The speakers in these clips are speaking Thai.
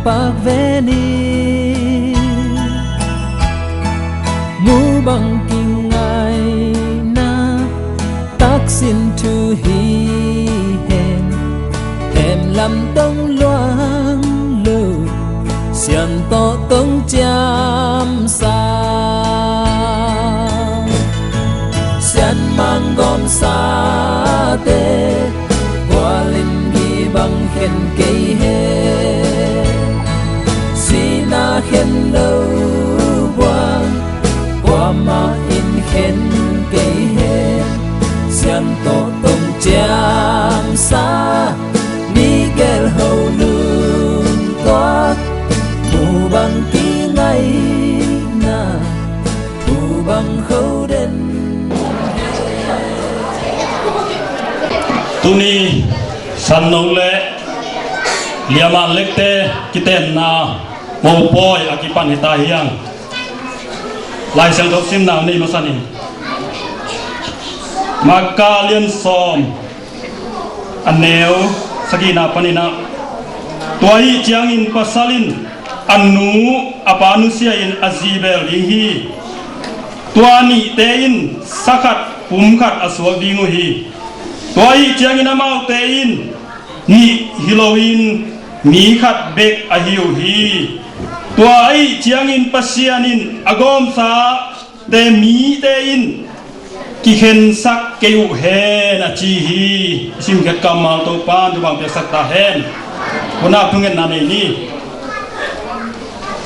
Park Veni Mu bang kinh ai na tác xin thu hi hẹn em làm tông loan lưu xiên to tông chăm sa xiên mang gom sa tê qua linh ghi bang khen cây he na khen lâu quang qua mà in khen cây he xiên to tông chăm sa Miguel hầu nương toát mù bằng tí ngày na mù bằng khâu đen tuni san nong le liama lekte kiten na mo boy akipan hita hiang lai sang dok sim na ni masani maka lian som aneu sagina panina tuai chiangin pasalin anu apanusia in azibel hi tuani tein sakat pumkhat aswabingu hi tuai chiangin amau tein ni Halloween mi khat bek ahiu hi tuai chiangin pasianin agom sa de mi tein ki khen sak keu he na chi hi sim ka kamal to pan tu bang pe sak ta hen kona thungen na ni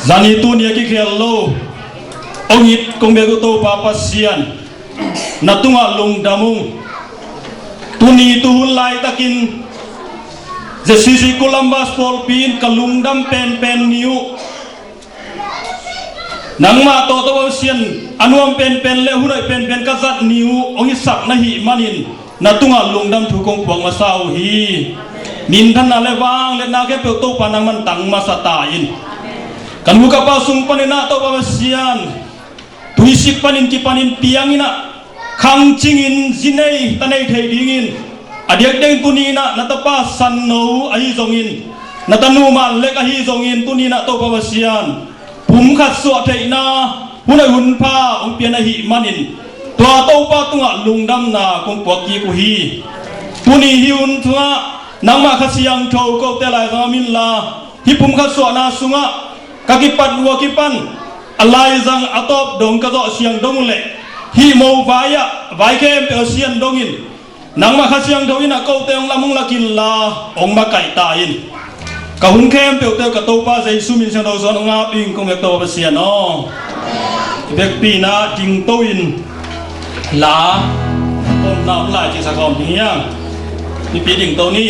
zani tu ni ki khel lo ongit kong be to pa pasian na tunga lung damung tuni tu lai takin Jesisi Columbus Paul Pin kalungdam pen niu nangma to sian anuam pen le hunai pen kazat niu ongi sak na hi manin natunga lungdam thukong puang masau hi min than na le wang le na ke pe to panang man tang masata in kan muka pa sung panina to ba sian tuisik panin ki panin piangina khang chingin jinei tanei thei dingin adiak deng tunina natapa sanno ahi zongin natanu man lek ahi zongin tunina to pawasian pum khat so theina hunai hun pha ong pian ahi manin to to pa tunga lungdam na kong pwaki ku hi tuni hiun thunga nangma khasiang tho ko te lai zamin la hi pum khat so na sunga kakipat wa kipan alai zang atop dong ka zo siang dong le hi mo vaya vai kem pe sian dongin nang ma khasiang do ina ko teong lamung lakin la ong ma kai ta in ka hun khem pe te ka to pa sei sumin sang do son nga ping kong ek to ba sia no bek pi na jing to in la tom na la chi sa kom ni yang ni pi ding to ni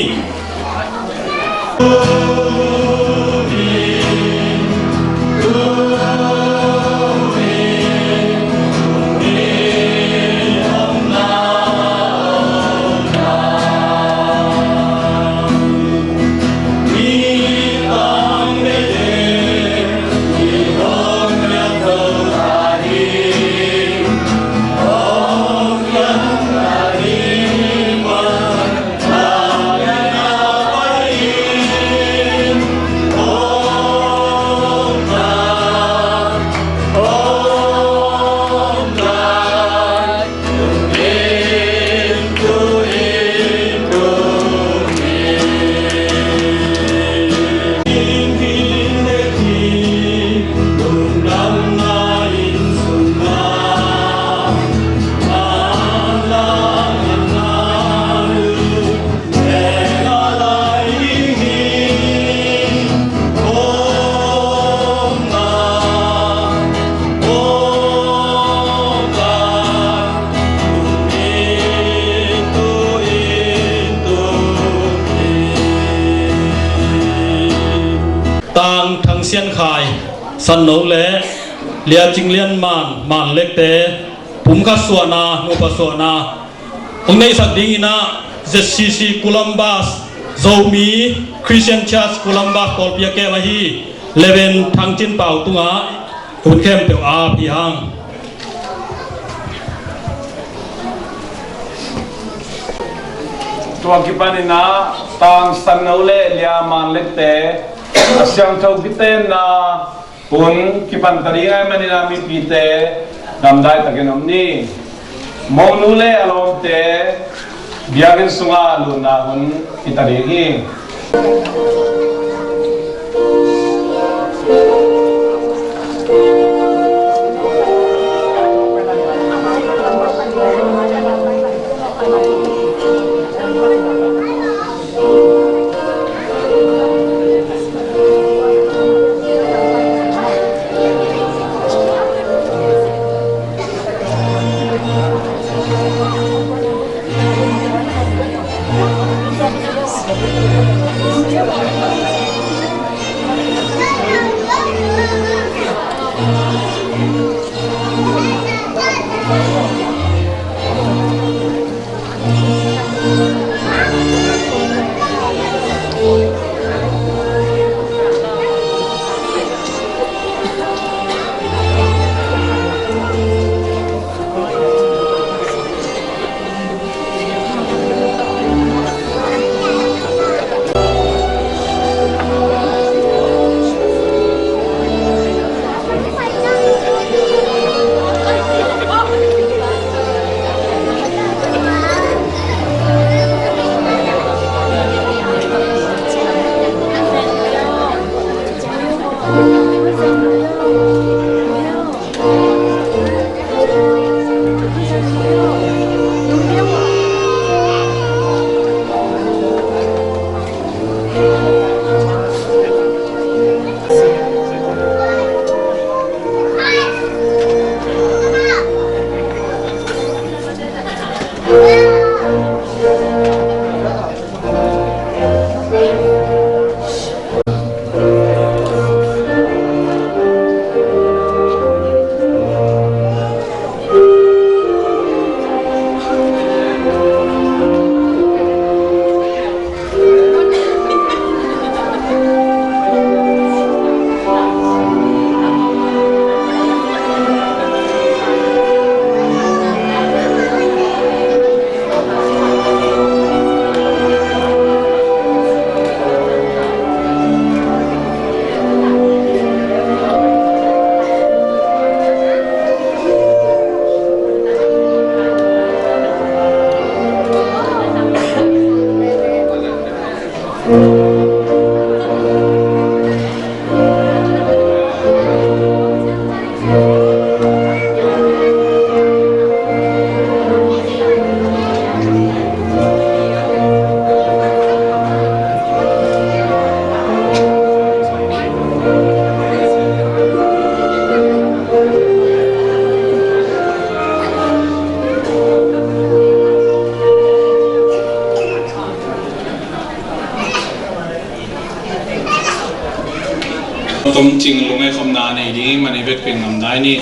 ต่างทางเสียนขายสันโนเลเลียจิงเลียนมันเล็กเตผมก็ส่วนนาโนปส่วนนาองค์ในสักดีนะ ZCC โคลัมบัสโซมีคริสเตียนชัสโคลัมบัสกอลเปียเกวะฮีเลเวนทางจินเป่าตุงะคุณเข้มเปียวอาพี่ฮังตัวกิปานินะตางสันเอาเล่เลียมันเล็กเตะอาเซียงเท่าพิเตนะปุ่นกิปันตรีไงมันนี่นามีพิเตนำได้ตะเกียนนี้มองนูเล่อารมณ์เตะเบียกินสุงาลุนาหุ่นอิตาลีกีตรงจริงลงไอ้คำนาในนี้มันในเวทเป็นงำได้นี่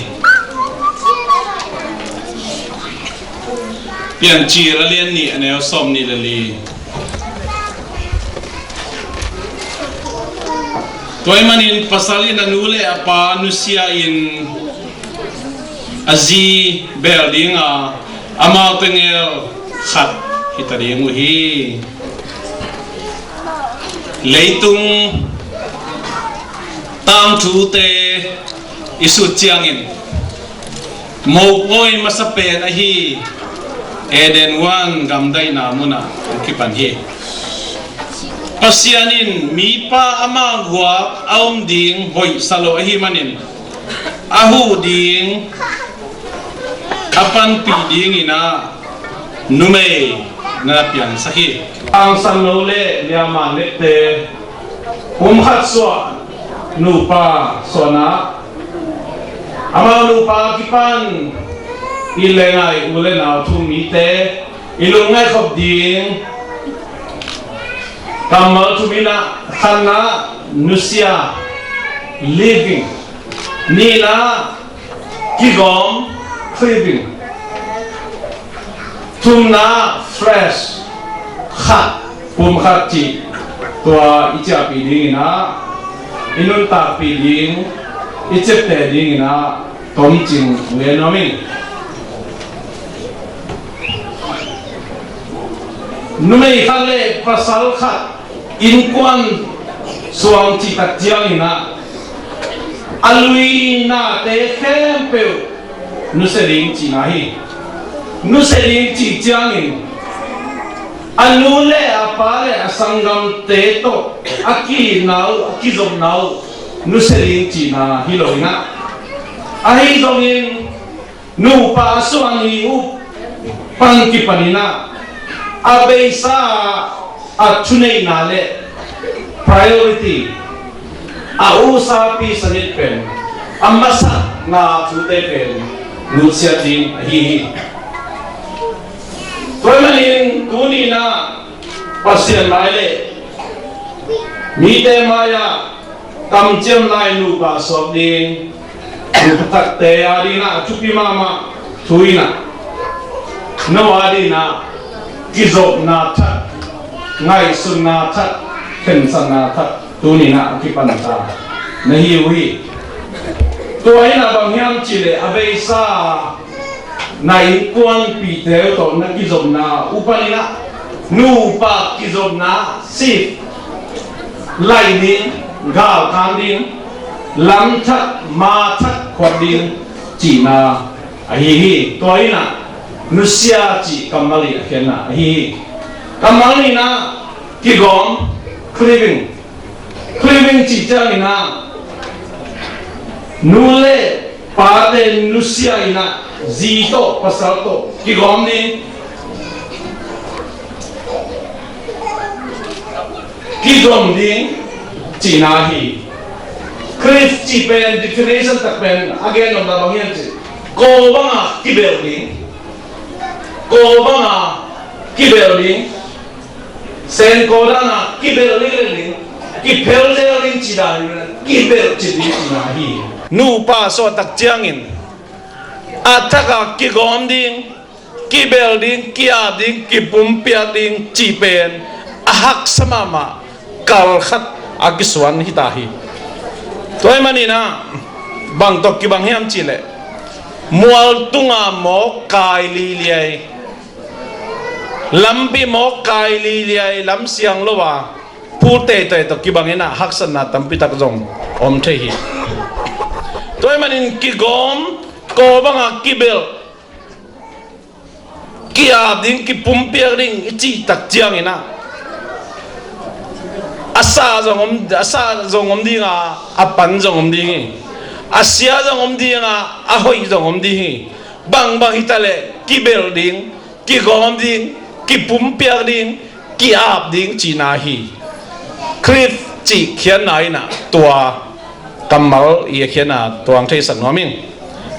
เปลี่ยนจีระเลียนนี่อันนี้ส้มนี่ละลีตัวมันอินภาษาลินันูเลอปานุเซียอินอาซีเบลดิงอามาเตงเอลขัดฮิตารีมุฮีเลยตุงตามทูเตอิสุเจียงอินโมกอยมาสเปนอฮีเอเดนวันกำได้นามุนะคิปันฮีปัสยานินมีป้าอามากัวอาอมดิงหอยสโลอฮีมันินอาหูดิงอาปันปีดิงอินะนุเมนาเปียนสฮีอังสันโลเลเลียมาเลเตอุมฮัตสวานูปาสนะอามานูปาคิปันอิเลงไออุเลนาทุมีเตอิลุงไงขบดิง kamal tumina khana nusia living nila kigom living tumna fresh khat pum khat chi tua icha pi ding na inun ta pi ding ichep te ding na tom ching le no mi numei khale pasal khat in kwan suang chi tak chiang ina alui na te khem pe nu se ring chi na hi nu se ring chi chiang in anule apale asangam te to aki nau aki zom nau nu se ring chi na hi lo ina ahi dong in nu pa suang hi u pang ki panina abesa achunei nale priority ausa pi sanit pen amasa na chute pen lucia tin hi toimanin kuni na pasien laile mite maya kamchem lai nu ba sob din tak te adina chupi mama thuina no adina kizop na that ngai sun na that ken san na that tu ni na ki pan ta na hi wi to ai na bang hiam chi le abei sa nai kuan pi te to na kizop na upani na nu pa kizop na si lai ni ga kan din lam that ma that khod din chi na ai hi to ai na nusia chi kamali kena hi kamali na kigom cleaving chi chang ina nule pade nusia ina zito pasal to kigom ni kigom ding chi na hi cliff chi pen definition tak pen again on the bangyan chi ko banga kibel ding ko banga kibel ding sen ko dana kibel ding kibel ding chi da kibel chi ding na hi nu pa so tak chiangin ataka kigom ding kibel ding kia ding kipumpia ding chi pen ahak samama kal khat agiswan hitahi toy manina bang tok ki bang hiam chi le mual tunga mo kai li liai lambi mo kai li liai lam siang lo wa pu te te to ki bangena haksan na tampi tak jong om the hi toy manin ki gom ko banga kibel kia ding ki pumpia ring ichi tak chiang ina asa jong om dinga apan jong om dingi asia jong om dinga ahoi jong om dingi bang bang hitale kibel ding ki gom ding ki pumpia ding ki ap ding chi na hi cliff chi khian nai na tua kamal ye khian na tuang thei san nomin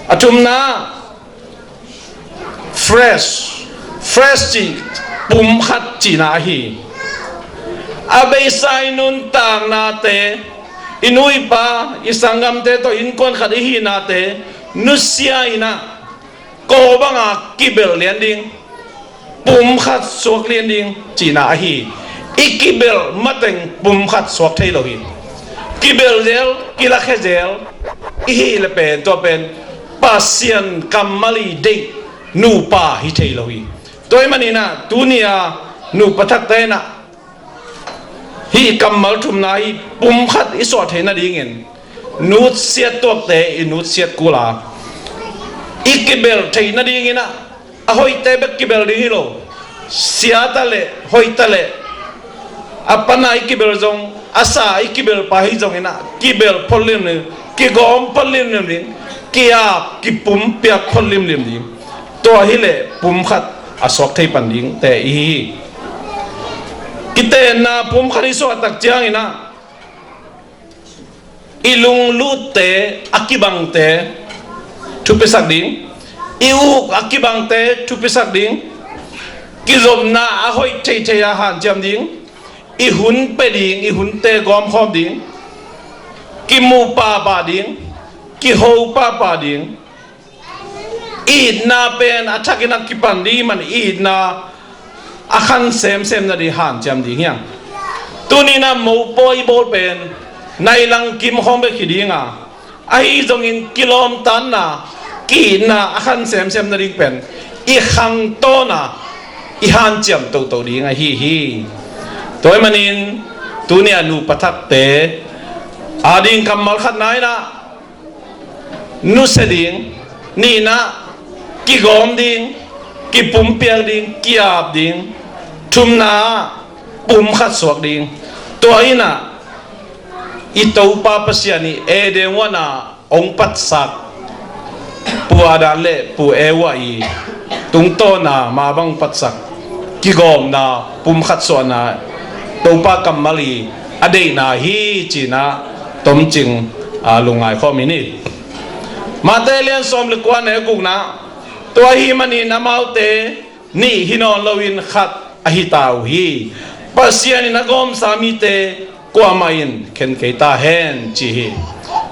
atum na fresh chi pum khat chi na hi abei sai nun tang na te inui pa isangam te to in kon khat hi na te nusia ina ko banga kibel lian ding pum khat suak lian ding chi na hi ikibel mateng pum khat suak thei lo hi kibel zel kila khezel hi le pen to pen pasien kamali de nu pa hi thei lo hi toy manina tunia nu pathak te na hi kamal thum na hi pum khat isot he na dingin nu siat tok te inu siat kula ikibel thei na dingina ahoi te be kibel ding hi lo siatale hoitale apana ikibel jong asa ikibel pa hi jong ina kibel pholim ne ki gom pholim ne ding kia ki pum pia pholim lim ding to hi le pum khat asok thei pan ding te hi kite na pum khari so tak chiang ina ilung lu te akibang te thupisak ding iu akibang te thupisak ding kizom na ahoi thei thei a han jam ding i hun pe ding i hun te gom khom ding ki mu pa ding ki ho pa ding id na pen athakina ki pandi man id na akhan sem na di han jam ding yang tunina mo poi bol pen nai lang kim khom be khidinga ai zong in kilom tan na ki na akhan sem na ding pen i khang to na i han jam to ding a hi toy manin tunia nu pathak te ading kamal khat nai na nu seding ni na ki gom ding ki pum piang ding ki ap ding thum na pum khat suak ding toy na i to pa pasiani e de wana ong pat sak pu adan le pu e wa i tung to na ma bang pat sak ki gom na pum khat so na to pa kamali ade na hi chi na tom ching lungai kho mini matelian som le kwan e kuk na to hi mani na maute ni hinon lowin khat a hi tau hi pasiani na gom sami te kwa main ken ke ta hen chi hi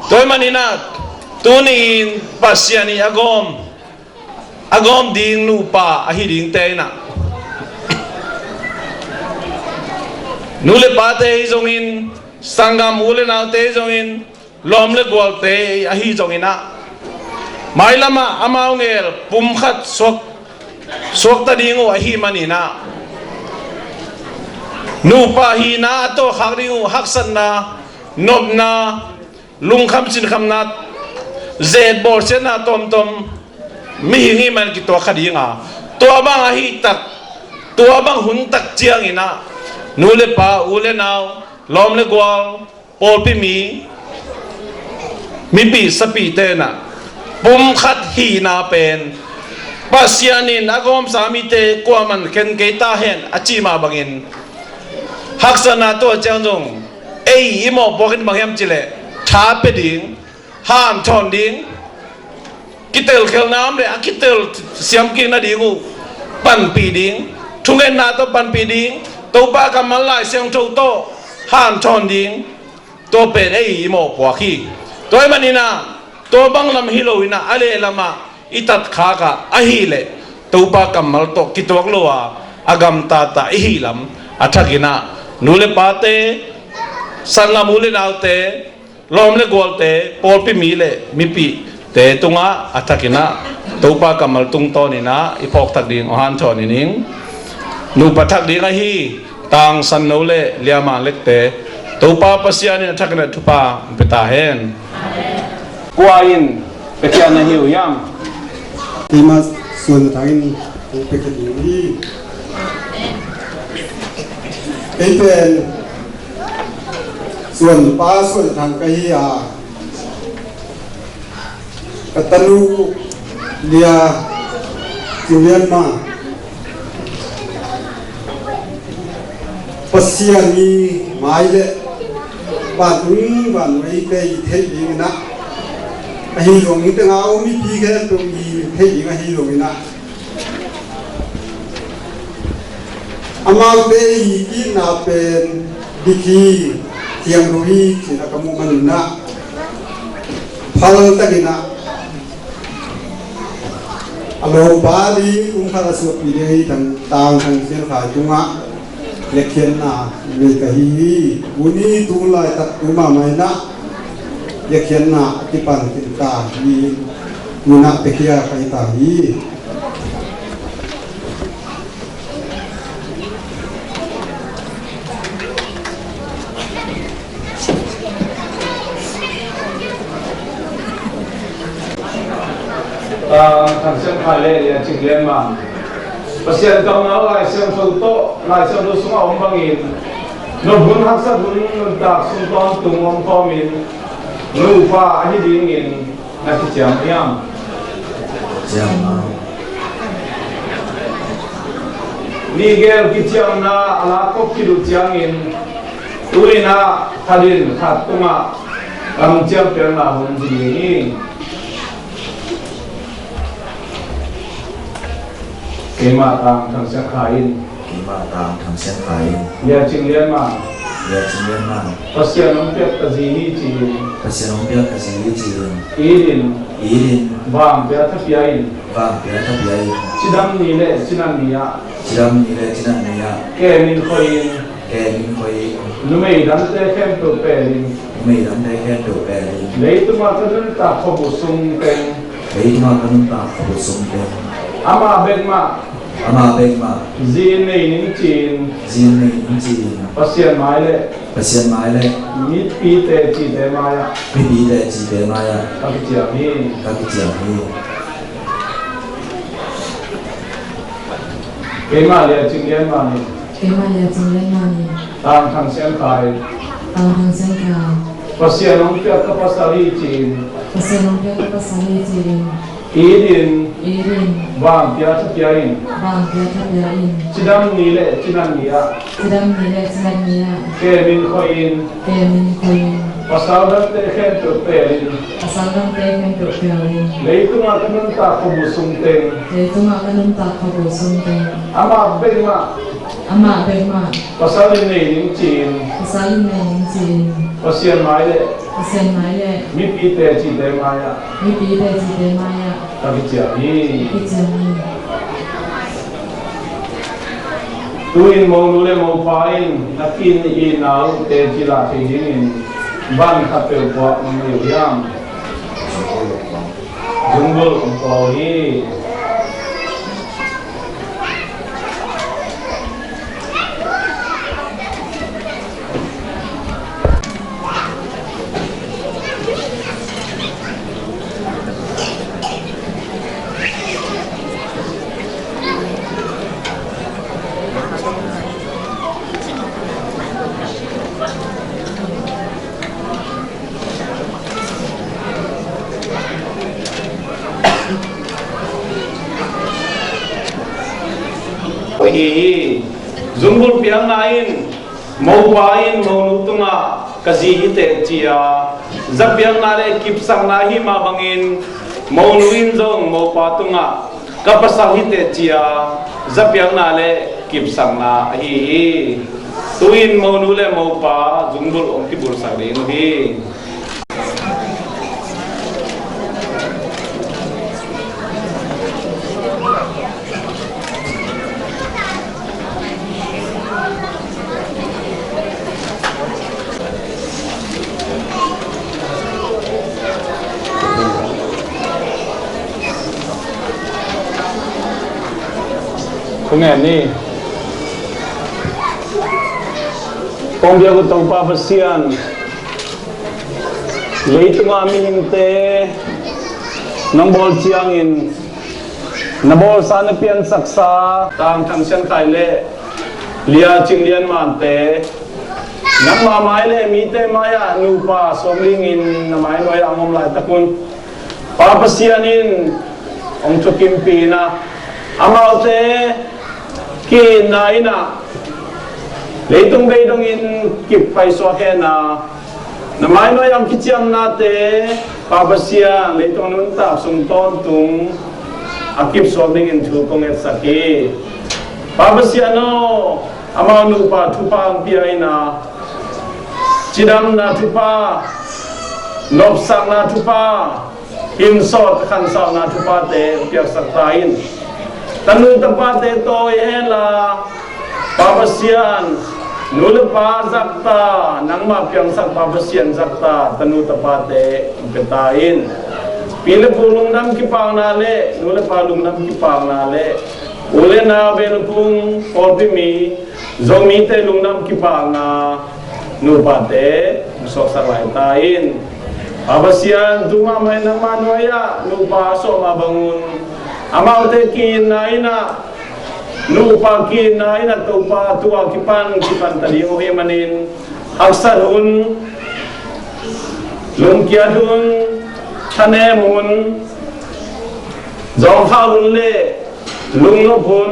toy mani na tunin pasiani agom ding nu pa a hi ding te na nule pa te zongin sangam ule na te zongin lom le gol te a hi zongina mai lama amau ngel pum khat sok ta dingu a hi manina nu pa hi na to khak dingu haksan na nob na lung kham sin kham na zed bor se na tom mi hingi man ki to khadinga to bang a hi tak to bang hun tak chiang ina nule pa ule naw lom le gwal pol pi mi pi sapi te na pum khat hi na pen pasianin agom sami te kwaman ken ke ta hen achi ma bangin haksana to changjong ei imo bokin bangyam chile tha pe ding han thon ding kitel khel nam le akitel siam ki na dingu pan pi ding thungen na to pan pi ding to ba kamal lai siang to han thon ding to pe ei imo po khi toy manina to bang lam hiloina ale lama itat kha ka ahile to ba kamal to kitwak lowa agam ta ihilam athakina nule pate sanga mule naute lomle golte polpi mile mipi te tunga athakina to ba kamal tung to ni na ipok thak ding ohan thon ni ning nu pathak ding a hi tang san nole liama lekte to pa pasiani athakna thupa peta hen kwain pekian na hiu yam Tima suan tangin pekian ini Ipen suan pa suan tang kahia katanu dia Julian ma pasiani maile ban mai te thei na hi rong ni te ngau mi pi ke to mi thei nga hi rong na amau te hi ki na pen dikhi tiang ri chi na kamu man na phal ta ki na alo ba di khara su pi de tang sen kha tunga lekhian na le ka hi uni tu lai tak ma mai na lekhian na tipan tin ka ni muna pekia kai ta hi thằng xem khai lệ thì chỉnh lên mà pasian tong na lai xem sâu to lai xem lu sung ông bangin no hun hak sa hun ta sung ton tung om kho min nu fa hi ding in na ki cham yam ni gel ki cham na ala ko ki du chang in ulina thalin khat tunga am cham per na hun ji ni kema tang thang sa khain มาตามทางเส้นไข เรียจิงเลียนมา เรียกชิ้นเลี้ยงมา ปัสยาน้องเปียกตะจีฮีจีน ภาษาน้องเปียกกษีจีน อีดิน อีดิน บางเปียทัพยาอิน วางเปียทับใหญ่ ชิดำนีเลชินันนียะ จิรำนี่เลยจินันนี่ย แกมินคอยน แกมินคอย นุเมดันเตเข้มตัวเปริน ไม่ทำได้แค่ตัวแปร เลยตัวมาตัวนั้นตาขบุสุงเป็น เฮ้ยมาขนมตาขบุสมเป็น อามาเบนมา อามาเบงมา จีนในนินจีน จีนในจีน ปัสยาไม้เล ภาษาไม้เลย มิดปีเตจีเดมายะ ไม่ดีแต่จีเดมายา ตักเจียมี ตากิจยามี เกมาเรียจิงเลียนมานี่ 给玛丽今天那里 ตามทางเส้นไข 当红山卡， ปัสยาน้องเปียกกับภาษาลีจีน 我是龙标的沙利吉林， อีดิน 一零 บางเปียทัพยาอิน 帮别特别印， ชิดำนีเลชินันนียะ 知道你的知道你的， แกมินคอยน 给民可以， ภาษาดัตเตเข้มตัวเปริน 我上当得很多标印， เลยตัวมาตัวนั้นตาขบุสุงเต็ง 对多嘛个能打考不松的， อามาเบงมา 阿妈对嘛， ภาษาลีในนินจีน 我沙利的年纪， ภาษาไม้เล 我先买的， มิปีเตจีเดมายะ 你比的几的妈呀， ตักเจียมี 一整年， ตูอินมองดูเลมองฟ้าอินนักกินอีนาวเตจิลาที่ดินบ้านขับเปลวปะมันอยู่ยามจุงบุลของเขาฮี hi zungul piang nain mau pain mau nutunga kazi hite chia zapiang nale kipsang nahi ma bangin mau nuin zong mau patunga kapasang hite chia zapiang nale kipsang na hi tuin mau nule mau pa zungul ong kibur sari hi Pengani, kung dia ko tong papasiyan, late nga amihinte ng bol siyangin, na bol sana piyan saksa, tang siyang kaile, liya chinglian mante, nang mamaile mite maya nupa somlingin na main waya amom lai takun papasiyanin ang chukimpina, amaute ki naina leitung gay dongin kip pai so na namay no yang kichiam nate pabasia leitung nunta sung ton tung akip so dingin thu kong et saki pabasia no ama nu pa thupa ang piai na chidam na thupa nopsang na thupa insot khan sa na thupa te piak saktain tanung tempat itu ialah pabasian nulpa zakta nang mapiang sak pabasian zakta tanu tempat betain pile pulung nam kipang nale nulpa lung nam kipang nale ule na belpung korpimi zomi te lung nam kipang na nupate sok sarai tain pabasian tuma main nang manuaya nupa so mabangun amaw te kinaina nupa kinaina tupa tua kipan tali o himanin haksanun lungkiadun tanemun zonghalun le lungnopun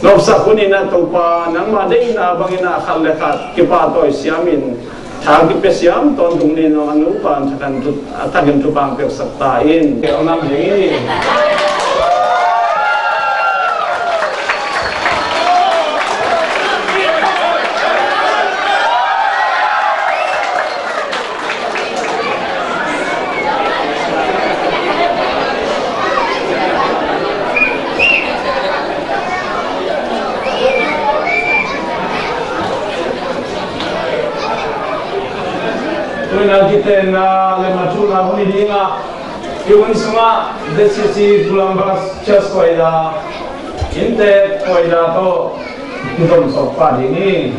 nopsakunina tupa nang madina bangina khallekat kipatoy siamin Thagi pesiam ton tungni no anu pan takan tu bang pek saktain ke onam ini tuina kita na le machuna huni dinga iwan sunga desisi bulambas chas koida inte koida to kita sopa dini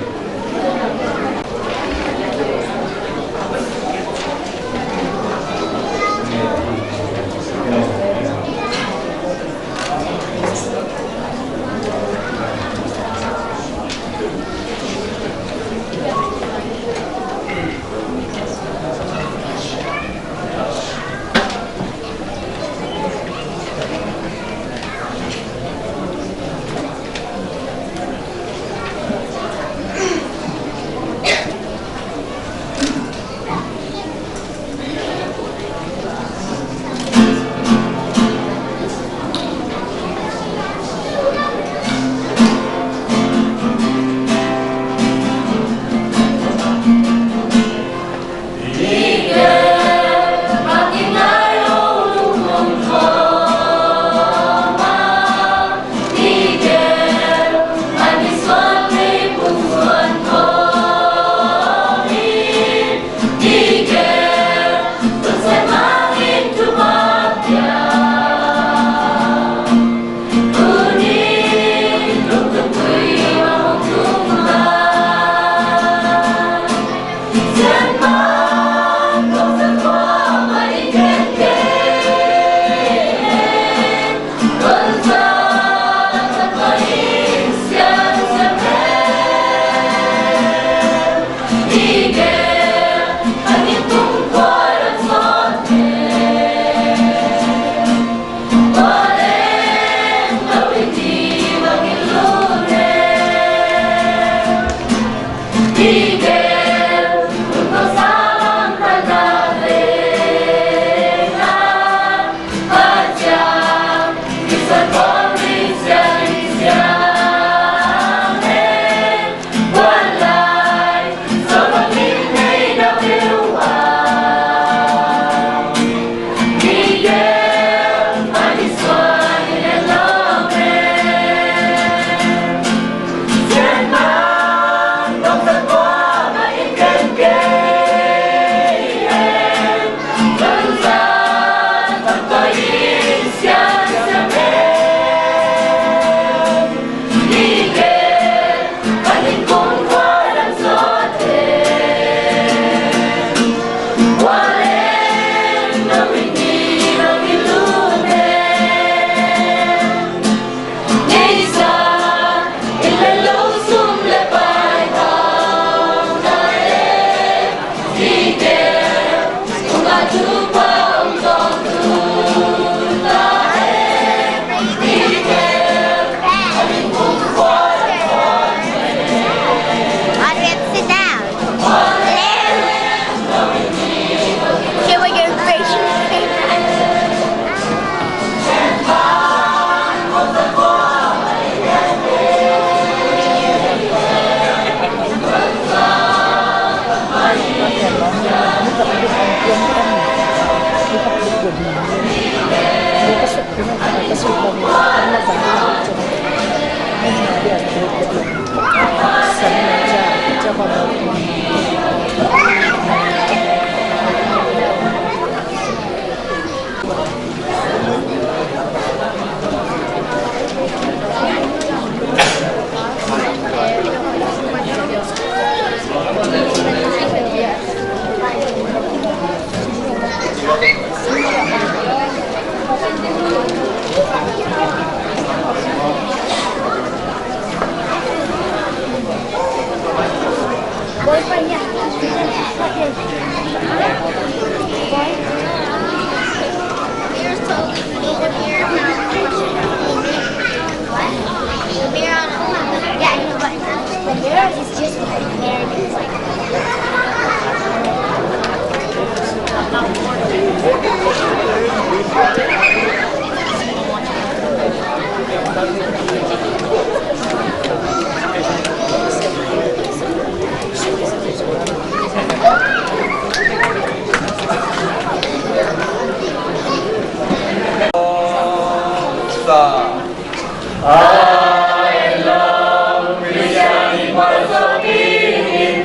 I love Christian philosophy,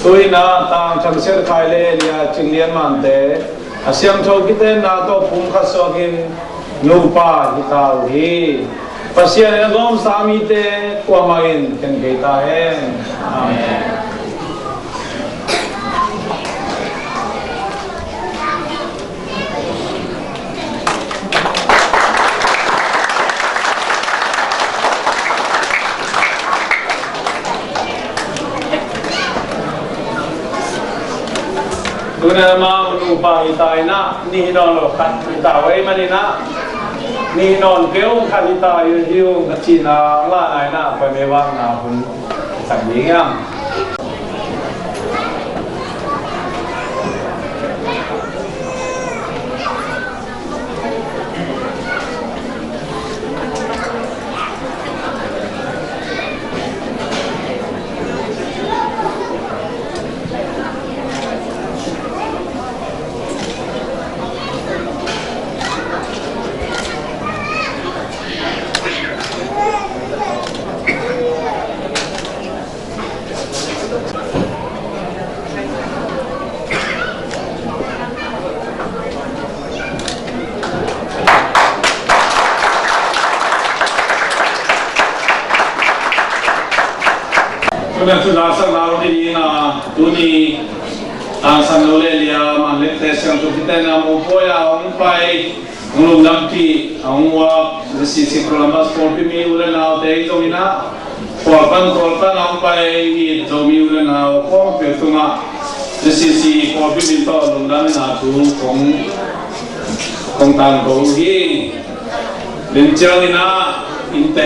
Tôi na tang chang ser khai le lia ching lian man te asyam tho kiten na to phum kha so kin nu pa hi tau hi pasya ne gom sami te kwa main ken ke ta hai amen. Tuna ma upa itai na ni non lo khat ta wei mani na ni non keu khat itai hiu ka chi na la ai na pa me wang na hun sang ni ngam Kuna sudah sang ni na tuni sang nole lia manlet tes yang tu kita na mupoya ong pai ngulung lampi ong wa si prolambas porti mi ulen na te itu ina korban ong pai i to mi ulen na ko petunga JCC พอพิมินโตลงด้านนาทูของต่างโกฮีเดินเจ้าอินะอินเ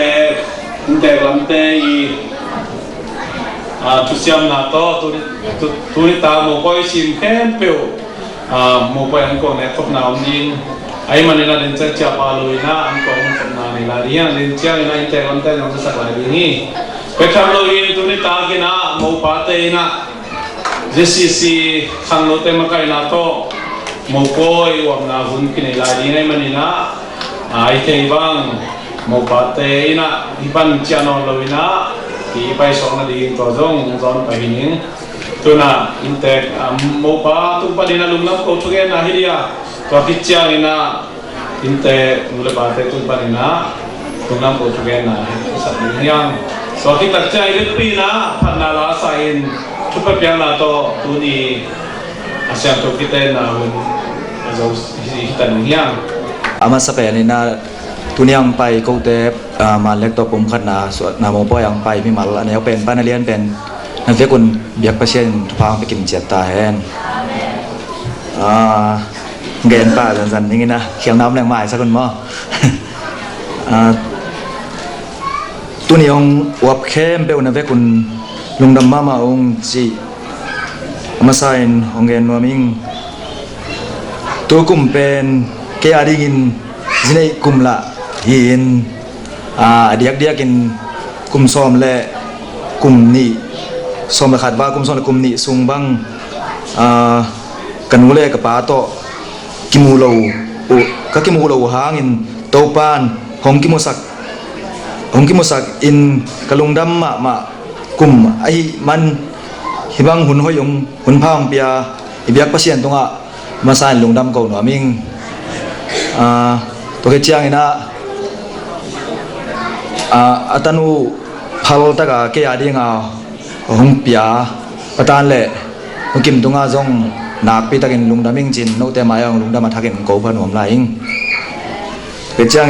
ตลำเตยทุกอย่างนาโตตุริตาโมปอยซิมเข้มเปียวโมปอยอันก่อนเนี่ยทบนาวนินไอ้มันนี่นะเดินเจ้าจับอาลุยนะอันก่อนทบนานี่ละเรียนเดินเจ้าอินะอินเตลำเตยน้องจะสักหลายปีนี้ไปทำโลกินตุริตากินะโมปาเตยนะJCC ขังโลเตมาไกนาโตโมโกยวังนาหุ่นกินไอลายดีไงมันนี่นะไอเทบังโมปาเตยนะที่ปันจานอนลอยนะที่ไปสองนาทีตัวจงจอนไปหินิงตัวน่ะอินเตกโมปาตุปดินาลุงน้ำโคทุเกนะฮิเดียตัวพิจารินะอินเตมุลปาเตตุปดินะลุงน้ำโคทุเกนะสัตว์เลี้ยงสวัสดีตัดใจเล็กปีนะพันนาลาไซน์ทุกประเภทนาโตตัวนี้อาเซียนทุกที่เต้นนะหุ่นเราhitan yang ama sape ni na tuniang pai ko te ma lek to pum khat na so na mo po yang pai mi mal ane pen pan alian pen na ve kun biak pasien phang pe kim chet ta hen gen pa zan zan ni na khiang nam leng mai sa kun mo tuniang wap khem pe na ve kun lungdam mama ong chi ama sain ongen no mingตัวกลุ่มเป็นเกียร์ดินที่ในกลุ่มละหินเดียกกินกลุ่มซ้อมและกลุ่มนี้ซ้อมละขัดว่ากลุ่มซ้อมและกลุ่มนี้สูงบังกันวุเล่กับป้าโตกิมูโลก็กิมูโลหางินโตปานหงกิมุสักอินกะลุงดำมากลุ่มไอ้มันหิบังหุ่นห้อยงหุ่นผ้าของเปียอิเบียกพัศยันตรงมาสานลุงดำเก่าหน่อยมิงตัวเชียงนะอัตนูพาวตะกะเกียร์ดีงาหงปียปตานเล่หงกิมตุงอาจงนักปีตะกินลุงดำมิงจินโนเตมายังลุงดำมาทักกินเก่าพันหัวไหลอิงเป็นเชียง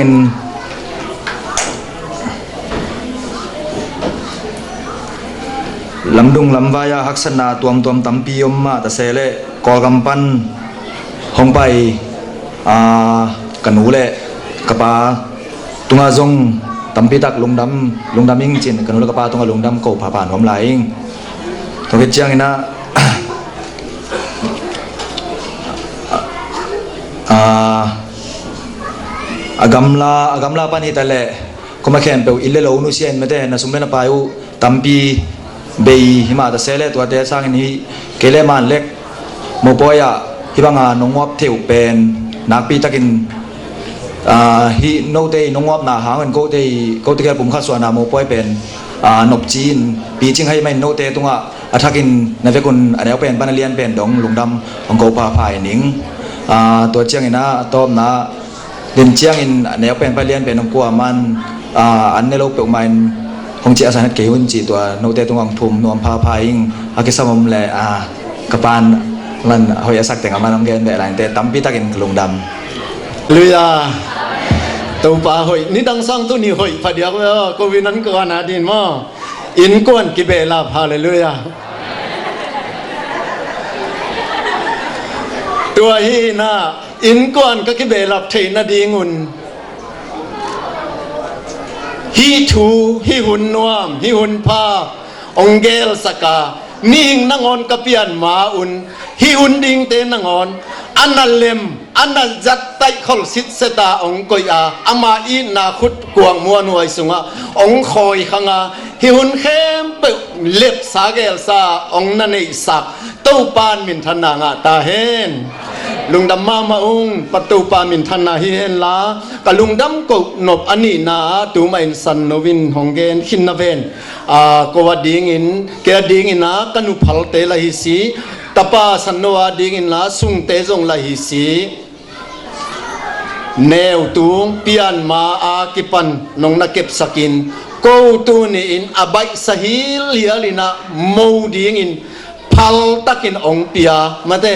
ลำดุงลำวายาฮักษณาตัวมตัมปียมมาตะเสเลกอกำปันห้องไปกันหนูเละกระปาตุงอาจงตัมปีตักลุงดำอิงจินกันหนูและกระปาตุงอาลุงดำโกผ่าผ่านหัวไหลอิงตัวเจียงนะอากำลาปานิตะเละก็มาแข่งเปลวอิเลโลนุเซียนไม่ได้นะสมเด็จพายุตัมปีเบยหิมาตะเสเลตัวเตะสร้างนี้เกเลมันเล็กโมปอยะฮิบังนงวับเที่ยวเป็นนักปีตะกินฮิโนเตนงวับนาหาเงินโกเตแกปุ่มข้าส่วนนาโมปอยเป็นนบจีนปีจิงให้ไม่โนเตตรงทักินในเวกุนอันนี้เป็นปานเลียนเป็นดงลุงดำของโกปาพายหนิงตัวเจียงอินะต้มนะเดินเจียงอินอันนี้เป็นปานเลียนเป็นของกัวมันอันในโลกเปลือกมันของเจ้าสารเกี่ยวจีตัวโนเตตรงทุ่มนวมพาพายอิงอากิสมมแลกปานมันหอยสักแต่งมันน้องเกนแบบไรแต่ตั้มปีตะกินลุงดำลุยตัวปลาหอยนี่ดังสร้างตัวนี้หอยพอดียวก็วินันก็นาดินมั้งอินกวนกิเบลาพาเลยลุยตัวฮีน่ะอินกวนก็กิเบลาเทนดีงุนฮีทูฮีหุนนวมฮีหุนพาองเกลสกานิ่งนังอนกะเปียนมาอุนฮิอุนดิงเตนังอนอันนัลเลมอันนัลจัดไตขอลสิทเสตาองกอยอามาอีนาขุดกวงมัวนวยสุงองคอยขังฮิอุนเข้มเปเล็บสาเกลซาองนันเอสักตู้ปานมินทนางตาเฮนลุงดำมาอุงประตูปามินทนาฮิเฮนลากะลุงดำกนบอันนี้นาตูมาอินสันโนวินฮองเกนขินนาเวนกวดิงินเกดิงินนากันุพัลเตลาฮิซีตปาสันโนวดิงินลาสุงเตจงลาฮิซีเนวตูงเปียนมาอากิปันนงนักเก็บสกินกูตูนี่อินอบายสหิลเลียลินาโมดิงินพัลตักินองเปียมาเต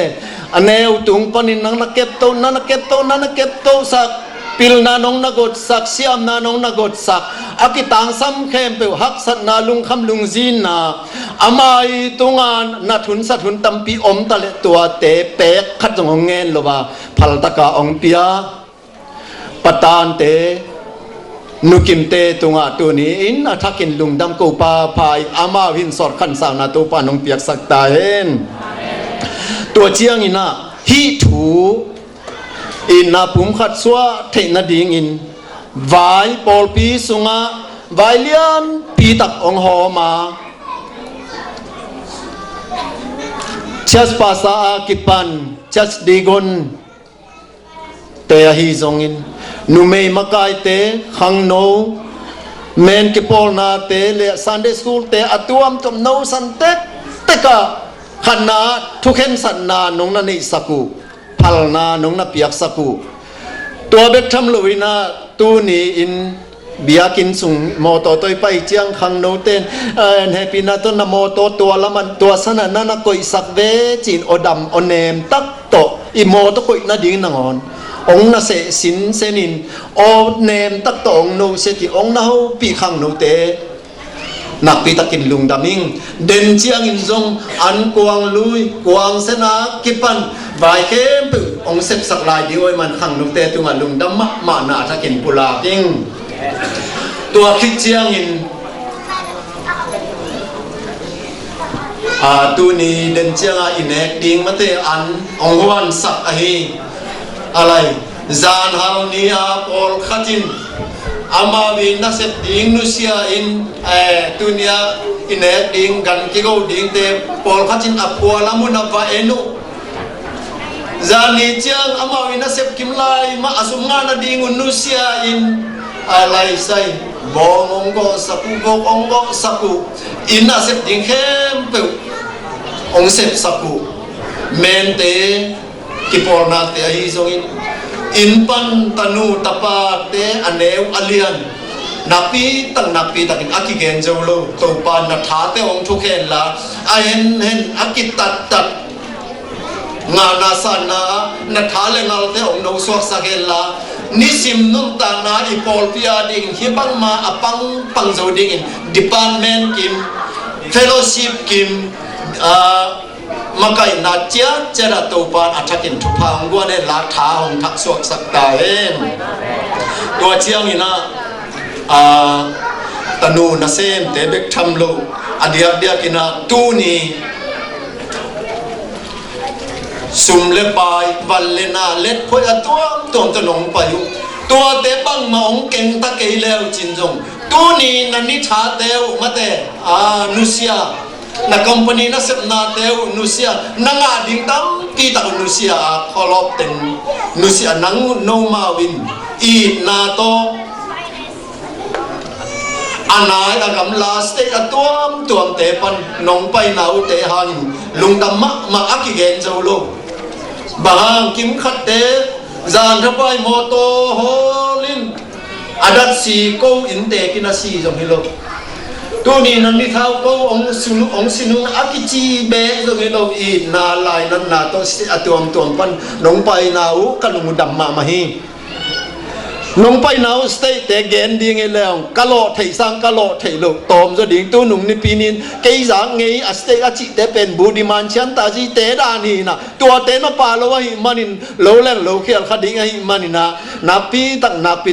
อันเนวตุงปนินนักเก็บโตนักเก็บโตสักปิลนานงนักกดสักเสียมนานงนักกดสักอากิตังซ้ำเข้มเปวหักสัตนาลุงคำลุงจีนนา อามาตรงานนัดทุนสัทุนตัมปีอมตะเลตัวเตะเป็กขัดจงเงินหรือว่าพัลตะกาองเปียปตานเตนุกิมเตตรงตัวนี้อินอาทักินลุงดำกูปาพายอามาวินสอดขันสาวนาตัวปานองเปียกสักตาเห็นตัวเจียงอินะฮีถูอินนาปุ่มขัดซัวเทนดิ่งอินวายปอลปีสุงาวายเลียนปีตักองหอมาชัสภาษากิปันชัสดีกอนเตะฮีซงอินนุเมย์มากายเตะขังโนเมนกิปอลนาเตะเลซันเดย์สคูลเตะอัตัวมตุมโนสันเตะเตะกะขันนาทุกเห็นสันนานงนันอิสักุพัลนานงนับเปียกสักุตัวเบ็ดทำลุยนาตูนีอินเบียกินสุงโมโตตัวไปเจียงขังโนเตนเฮปินาตัวนาโมโตตัวละมันตัวสนันนั่นก็อิสักเวจินอดัมอเนมตักโตอิโมตก็อินาดิ่งนางอนองน่ะเสสินเสนินอเนมตักโตองโนเสติองน่ะฮูปีขังโนเตนักปีตะกินลุงดามิงเด่นเจียงอินซงอันกวางลุยกวางเสนากิปันบายเข้มปึองเสพสักลายดีโอยมันขังโนเตตุงอันลุงดำมะมานาตะกินปุลาปิงตัวคิดเจียงอินตัวนี้เดินเจียงอินเอกดิ้งมาเตอันองวันสักฮีอะไรจานฮาร์นีอาปอลขัดินอามาวินัสเซดิ้งนุเซียอินตัวนี้อินเอกดิ้งกันกิโกดิ้งเตปอลขัดินอัปวาลามุนับวาเอนุจานีเจียงอามาวินัสเซกิมไลมาอสุมงานาดิ้งอุนุเซียอินอะไรใส่บองก็สักบองก็สักอินน่าเสพดิ้งเข้มเปิวองเสพสักเมนเตกิปอร์นาเตฮิซงอินปันตนูตาปาเตอันเนวอเลียนนักปีตั้งนักปีตักินอากิเกนเจ้าโลตัวปานนัทธาเตองทุกเห็นละเห็นอากิตัดงานาสันนานัทธาเลงาเตองโนสวกสักเห็นละนิสิมนุ่มตานาอีพอลพิอาดิ่งฮิบังมาอปังโจดิ่งดีพาร์ตเมนต์กิมเฟลโลชิพกิมมาไกนัดเจ้าเจราตัวปานอัฐกินทุพังกว่าเนี่ยลาท้าของทักษะสักตาเองตัวเชียงนี่นะตนูนาเซมเตเบกทำโลอดียกินะตูนี่สุมเลปายวันเลนาเล็ดพอยตัวตนงไปอยู่ตัวเตบังมาองเก่งตะเกยเลวจินจงตัวนี้นันนิชาเตวมาเตนุเซียนักคอมพานีนักเสพนาเตวนุเซียนังอาดิ่งตั้มปีตะนุเซียขอลบเต็นนุเซียนังโนมาวินอีนาโตอันไหนอากำลาสเตอตัวเตปันนงไปนาอุเตหันลุงดำมาอักกิเกนเจ้าลูกบางกิมขัดเตจานทับไปโมโตโฮลินอาดัดสีโกอินเตกินาสีจงฮิโลตัวนี้นันนิท้าวโกองสินุอักกิจีเบจงฮิโลอีนาลายนันนาโตสเตตัวปันนงไปนาอุกันลุงดำมาฮีนงไปนาสเตย์แต่เกนดิ้งเอเลงกะโลไทสังกะโลไทลูกตอมจะดิ้งตัวหนุ่มในปีนี้เกยสังเงยสเตย์อาจิเตเป็นบูดิมันฉันตาจีเตดานีนะตัวเตนปาโลวะหิมันินโลเลงโลเขียลขดิ้งหิมันินะนับปี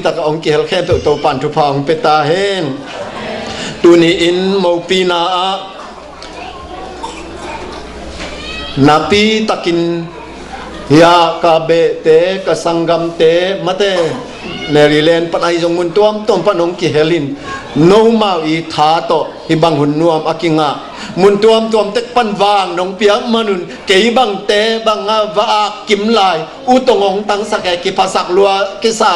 ตักองเขียลแค่ตัวปันทุพองเปตาเฮนตัวนี้อินโมปีนานับปีตักินยากาเบเตกสังกัมเตมะเตเนริเลนปันไอจงมุนตัวมต้มปนงกิเฮลินโนมาอีทาโตฮิบังหุนนวมอากิงะมุนตัวมเต็กปันวางนงเปียกมนุนเกยบังเตบังวากิมลายอุตงงตังสแกกิภาษาลัวกิสา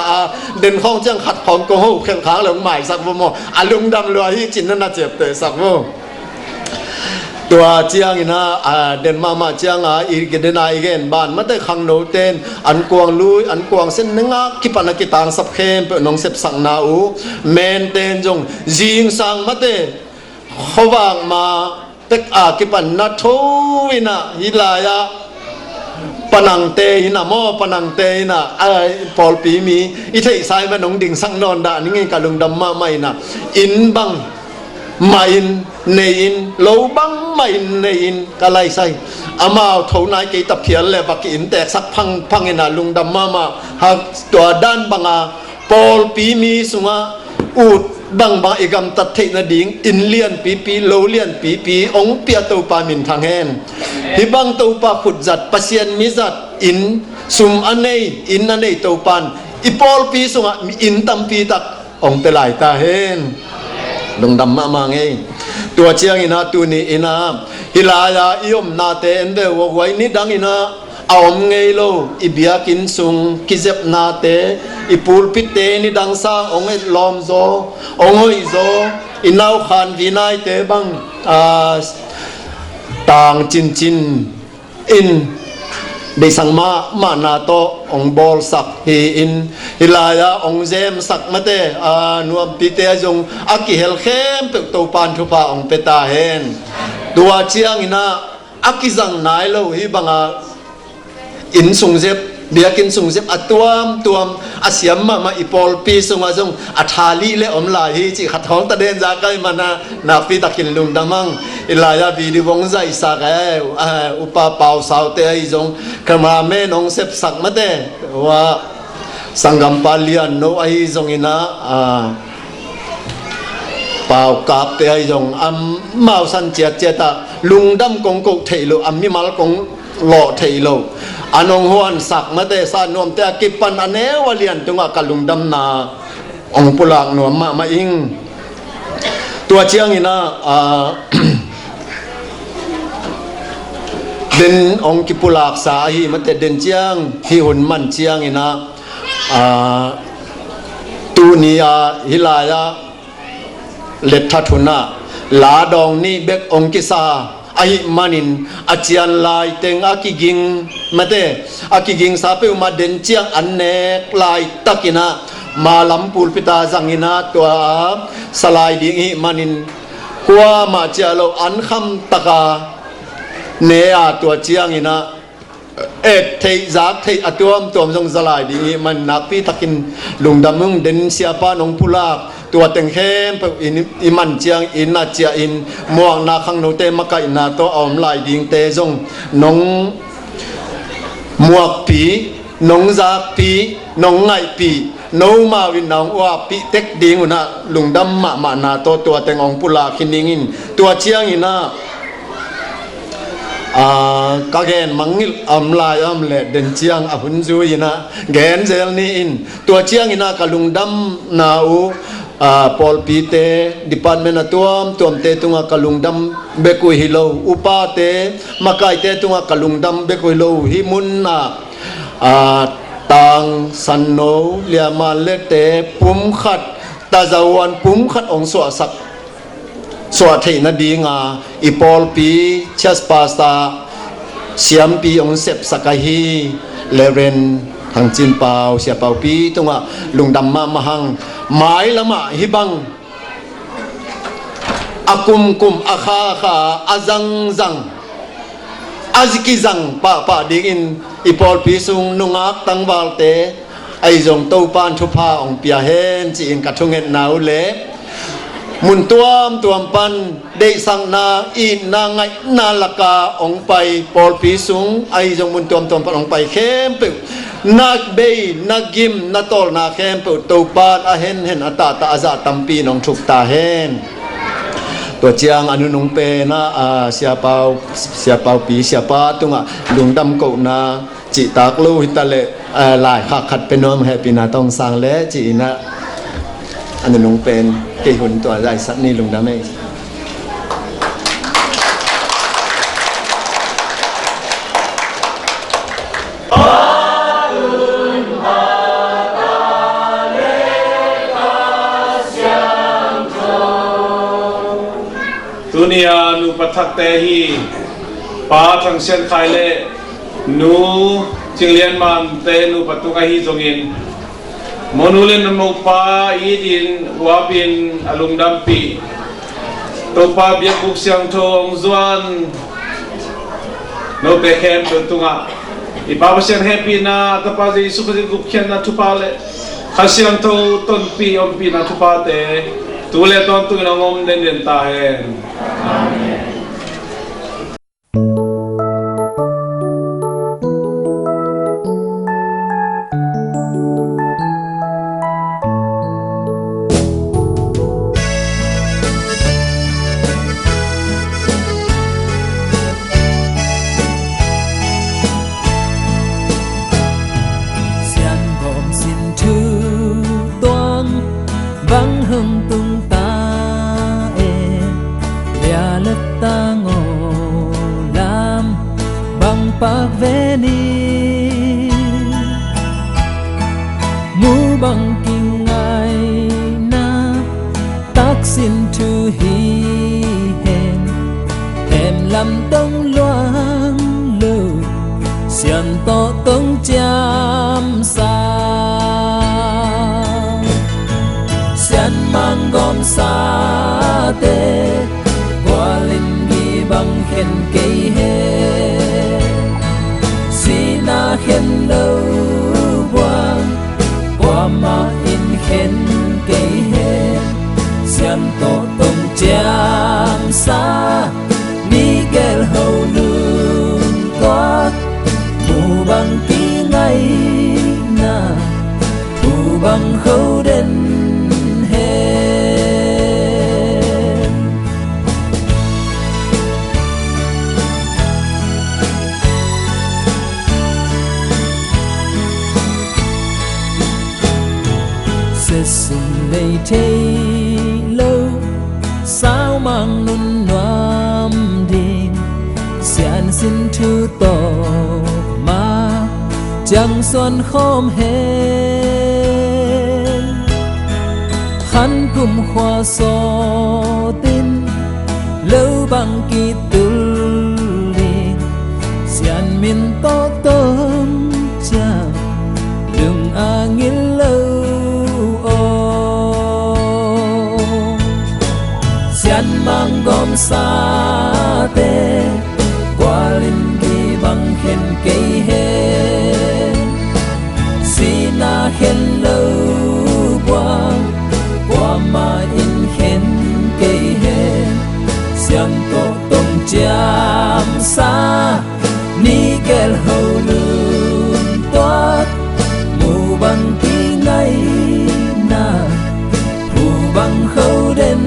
เดินห้องจังขัดของโกหูเข่งขางเหลืองใหม่สักโมอาลุงดำลัวที่จินนั่นน่าเจ็บเตสักโมตัวเจียงอินะเดินมาเจียงอีกเดินไอเกนบ้านมาได้ขังโนเตนอันกวางลุยอันกวางเส้นนึงกิปันกิตางสับเข้มเปนองเสพสังนาอูเมนเตนจงจิงสังมาเตเขาวางมาเต็กกิปันนัทโทวินะฮิลายาปนังเตหินะโมปนังเตหินะปอลปีมีอิเทสายมันนองดิ่งสังนอนดานี่ไงกะลุงดำมาไม่นะอินบัง มาอินเนอินโลบังมาอินเนอินกะไลไซอามาเท่านายกีตับเขียนเลยบักอินแตกสักพังอินาลุงดำมาหักตัวด้านบังอาปอลปีมีสุงาอูดบังอีกำตัดเทนดิ่งอินเลียนปีโลเลียนปีองเปียตัวปามินทางแหนที่บังตัวปาขุดจัดปัสเซียนมิจัดอินซุมอันเนอินอันเนตัวปานอีปอลปีสุงาอินตัมปีตักองเปลายตาเฮนลงดำมาไงตัวเชียงอินาตัวนี้อินาฮิลายาอิยมนาเตนเดวไว้นิดังอินาเอาไงโลอิเบียกินซุงกิเจ็บนาเตอิปูลพิเตนิดังซาองเอลอมโซองเอโซอินาวขานวินัยเตบังต่างจินอินได้สั่งมานาโตองบอลสักฮีอินฮิลายาองเจมสักมาเตนวมปีเตจงอากิเฮลเข้มเปิดตัวปานทุพาองเปตาเฮนตัวเชียงอินาอากิจังนายโลฮิบังอินสุงเจ็บเบียกินสุงเจ็บอัตตัวอาเซียมมาอีปอลปีสุงอาจงอัฐาลีเลอมลายฮีจิขัดท้องตะเดนจากไกมานาปีตะกินลุงดังมังอิลายาบีดิวงใจสักอุปเป่าสาวเตยจงขมาเมนองเซ็บสักมาเตว่าสังกัมปาลียนโนไอจงอินาเป่ากาบเตยจงมาสันเจียตาลุงดำกงกเทโลมิมาลกงหล่อเทโลอันองฮวนสักมาเตสานวมแต่กิปันอันเนวเลียนตุงกัลุงดำนาองปุลากนวมมาอิงตัวเชียงอินะเดินองกิปุลากสาฮีมาเตเดินเชียงที่หุ่นมันเชียงอินะตูนียาฮิลายาเลททัทุนาลาดองนี่เบกองกิซาไอมันินอาเจียนลายเต็งอากิกิงมาเตอากิกิงสาเปมาเดินเชียงอันเนกลายตักินะมาลำปูลปิตาจังอินะตัวสลายดิงอิมันินกัวมาเจโลอันคำตะกาเนียตัวเชียงอินะเอ็ดเทจากเทอตัวจงสลายดิงอิมันนักพี่ตักินลุงดำมึงเดินเสียป้านองพุลาตัวเต็งเข้มไปอิมันเจียงอินนาเจียอินม่วงนาขังโนเตมกะอินนาโตอมลายดิงเตจงนงมัวปีนงซาปีนงไงปีโนมาวินนองว่าปีเต็กดิงอุนะลุงดำมานาโตตัวเต็งองปุลาคินิงินตัวเจียงอินะกะเกนมังงิลลายเลเดินเชียงหุนจูอินะเกนเซลนี่อินตัวเชียงอินะกะลุงดำนาอูปอลปีเตดิปาร์ตเมนต์ตัวเตตุงกะลุงดำเบกุฮิโลอุปาเตมาไกเตตุงกะลุงดำเบกุฮิโลฮิมุนนาตังสันโนเลียมาเลเตปุมขัดตาจาวันปุมขัดองสวสักสวดเทนดีงาอีปอลปีเชสปาสตาเสียมปีองเซปสกาฮีเลเรนทางจินเปาเสียเปาปีตรงว่าลุงดำมาหังหมายละมาฮิบังอากุมอาคาอาจังอาจิกิจังป้าดิกินอีปอลปีซุงนุงักตังวาลเตไอจงเต้าปานทุพาองเปียเฮนจีอินกัดทุงเงินนาวเลมุนตัวปันได้สั่งนาอินนาไงนาลกาองไปปอลปีซุงไอจงมุนตัวปันองไปเข้มเปิวนักเบย์นักกิมนักตอลนักเข้มเปิวตัวปานอาเห็นอัตตาอาซาตัมปีน้องชุกตาเห็นตัวเจียงอนุนงเปนะเสียเปาปีเสียปาตุงลุงดำโกนาจิตากลูหิตะเลลายขัดเป็นน้อมแฮปีนาต้องสร้างและจีนะอันนั้นเป็นเกี่ยหุ่นตัวไรสักนี่ลุงดำเองตุนียานูปัทักเตฮีป้าทางเชียนไคเลนูจิงเลียนมันเตนูปัตุกฮีจงอินมนุเลนนโมป้าอีดินวาบินอลุงดัมปีตัวป้าเบียบุกเสียงทองจวนโนเปเข้มตัวตุงะอีป้าเสียงแฮปปี้นะตัวป้าจะสุขจิตกุกเขียนนะทุพาเลข้าเสียงทองต้นปีอมปีนะทุพาเต tu le ton tu na ngom den den ta hen xian gom xin thư toang vang hưng tung ta e ya lật ta ngô lam bang pak ve ni mu bang kinh ngai na tak xin thư hi hen em làm tông loang lưu xian to tông cham sa xian mang gom sa te qua linh gi bang khen cây he sina khen lâu quang qua ma in khen cây he xian to tông cham sa Miguel hầu lương toát mù bằng tí ngay na mù bằng khâu đến hết sẽ sung đầy thế lâu sao mang nun noam đêm xian xin thư tổ ma chẳng xuân khom hên khăn cùng khoa so tin lâu bằng kỳ tư liền xian min to tôm cha đừng angin lâu ô xian mang gom sa te qua linh đi bằng khen cây he sina khen lâu quang qua ma in khen cây he xian to tông cham sa Miguel hầu lương toát mù bằng tí ngay na mù bằng khâu đến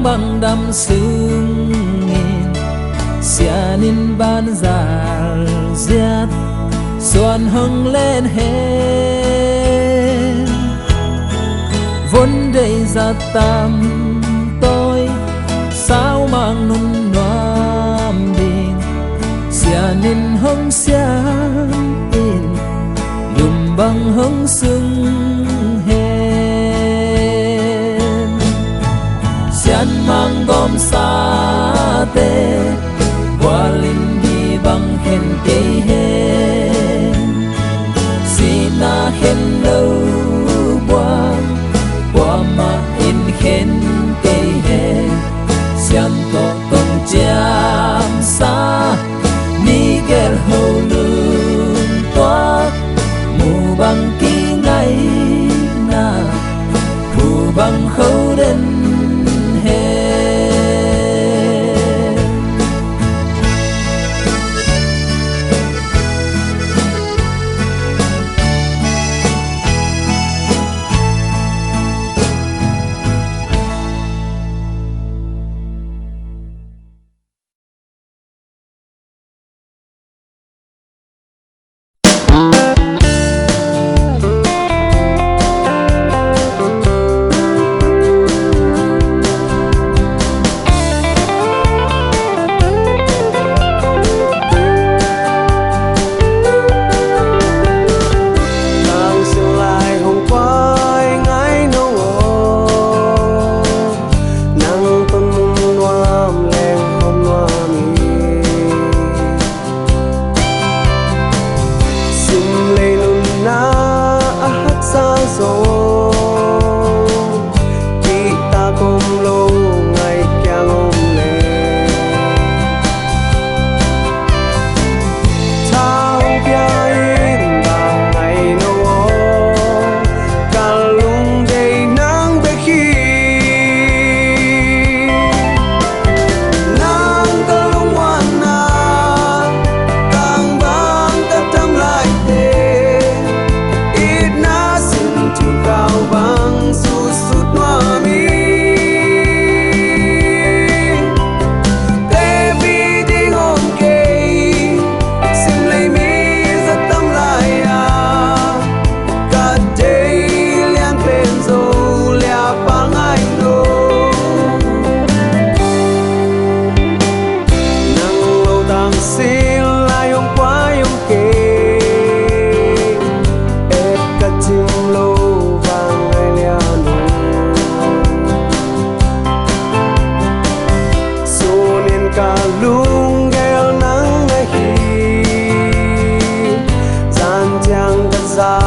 bằng đam sương nghìn xianin ban già giết xuân hưng lên hết vốn đầy ra tam tôi sao mang nun noam đình xianin hưng xiang in lùm bằng hưng sương xian mang gom sa te qua linh đi bằng khen cây he sina khen lâu quang qua ma in khen cây he xian to tông cham sa Miguel hầu lương toát mù bằng kỳ ngay na mù bằng khâu đến Kalung gel nang nahi Zanjang gazal